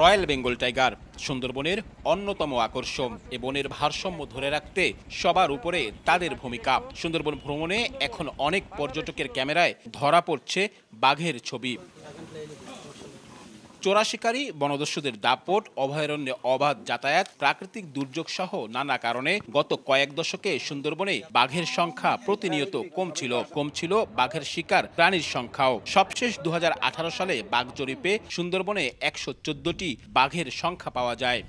Royal Bengal tiger সুন্দরবনের অন্যতম আকর্ষণ। এ বনের ভারসাম্য ধরে রাখতে সবার উপরে তাদের ভূমিকা। সুন্দরবন ভ্রমণে এখন অনেক পর্যটকের ক্যামেরায় ধরা পড়ছে বাঘের ছবি। চোরা শিকারী, বনদস্যুদের দাপট, অভয়ারণ্যে অবাধ যাতায়াত, প্রাকৃতিক দুর্যোগ সহ নানা কারণে গত কয়েক দশকে সুন্দরবনে বাঘের সংখ্যা প্রতিনিয়ত কমছিল বাঘের শিকার প্রাণীর সংখ্যাও। সবশেষ 2018 সালে বাঘ জরিপে সুন্দরবনে 114টি বাঘের সংখ্যা পাওয়া যায়।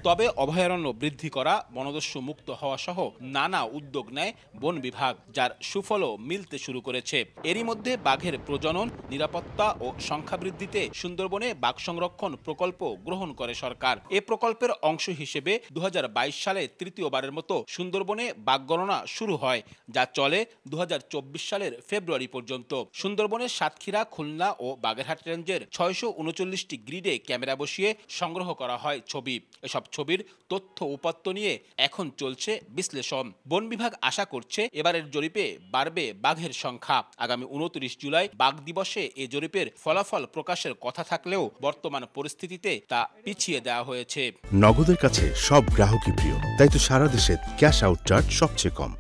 তবে অভয়ারণ্য বৃদ্ধি করা, বনদস্যু মুক্ত হওয়া সহ নানা উদ্যোগ নেয় বন বিভাগ, যার সুফলও মিলতে শুরু করেছে। এরই মধ্যে বাঘের প্রজনন, নিরাপত্তা ও সংখ্যা বৃদ্ধিতে সুন্দরবনে বাঘ সংরক্ষণ প্রকল্প গ্রহণ করে সরকার। এ প্রকল্পের অংশ হিসেবে 2022 সালে তৃতীয়বারের মতো সুন্দরবনে বাঘ গণনা শুরু হয়, যা চলে 2024 সালের ফেব্রুয়ারি পর্যন্ত। সুন্দরবনের সাতক্ষীরা, খুলনা ও বাগেরহাট রেঞ্জের 639টি গ্রিডে ক্যামেরা বসিয়ে সংগ্রহ করা হয় ছবি। এসব ছবির তথ্য উপাত্ত নিয়ে এখন চলছে বিশ্লেষণ। বন বিভাগ আশা করছে এবারের জরিপে বাড়বে বাঘের সংখ্যা। আগামী 29 জুলাই বাঘ দিবসে এ জরিপের ফলাফল প্রকাশের কথা থাকলেও বর্তমান পরিস্থিতিতে তা পিছিয়ে দেওয়া হয়েছে। নগদের কাছে সব গ্রাহকই প্রিয়, তাই তো সারা দেশে ক্যাশ আউট চার্জ সবচেয়ে কম।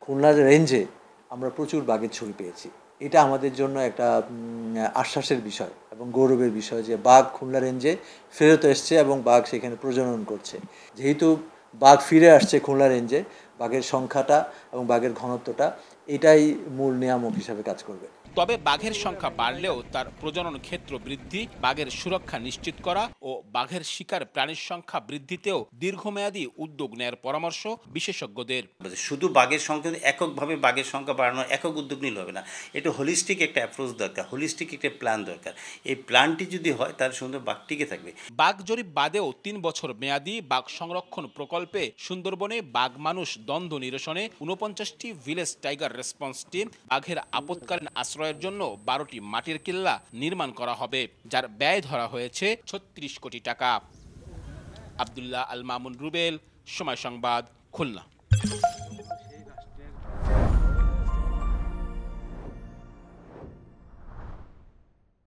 খুলনার রেঞ্জে আমরা প্রচুর বাঘের ছবি পেয়েছি। এটা আমাদের জন্য একটা আশ্বাসের বিষয় এবং গৌরবের বিষয় যে বাঘ খুলনা রেঞ্জে ফেরত এসছে এবং বাঘ সেখানে প্রজনন করছে। যেহেতু বাঘ ফিরে আসছে খুলনা রেঞ্জে, বাঘের সংখ্যাটা এবং বাঘের ঘনত্বটা এটাই মূল নিয়ামক হিসাবে কাজ করবে। তবে বাঘের সংখ্যা বাড়লেও তার প্রজনন ক্ষেত্র বৃদ্ধি, বাঘের সুরক্ষা নিশ্চিত করা ও বাঘের শিকার প্রাণীর সংখ্যা বৃদ্ধিতেও দীর্ঘমেয়াদী উদ্যোগ নেয়ার পরামর্শ বিশেষজ্ঞদের। শুধু বাঘের সংখ্যা, এককভাবে বাঘের সংখ্যা বাড়ানোর একক উদ্যোগ নিলে হবে না। এটা হোলিস্টিক একটা অ্যাপ্রোচ দরকার, হোলিস্টিক একটা প্ল্যান দরকার। এই প্ল্যানটি যদি হয় তাহলে সুন্দর বাঘ টিকে থাকবে। বাঘ জরিপ বাদেও 3 বছর মেয়াদী বাঘ সংরক্ষণ প্রকল্পে সুন্দরবনে বাঘ মানুষ দ্বন্দ্ব নিরসনে 49টি ভিলেজ টাইগার রেসপন্স টিম, বাঘের আপৎকালীন আশ্রয়ের জন্য 12টি মাটির কিল্লা নির্মাণ করা হবে, যার ব্যয় ধরা হয়েছে 36 কোটি টাকা। আব্দুল্লাহ আল মামুন রুবেল, সময় সংবাদ, খুলনা।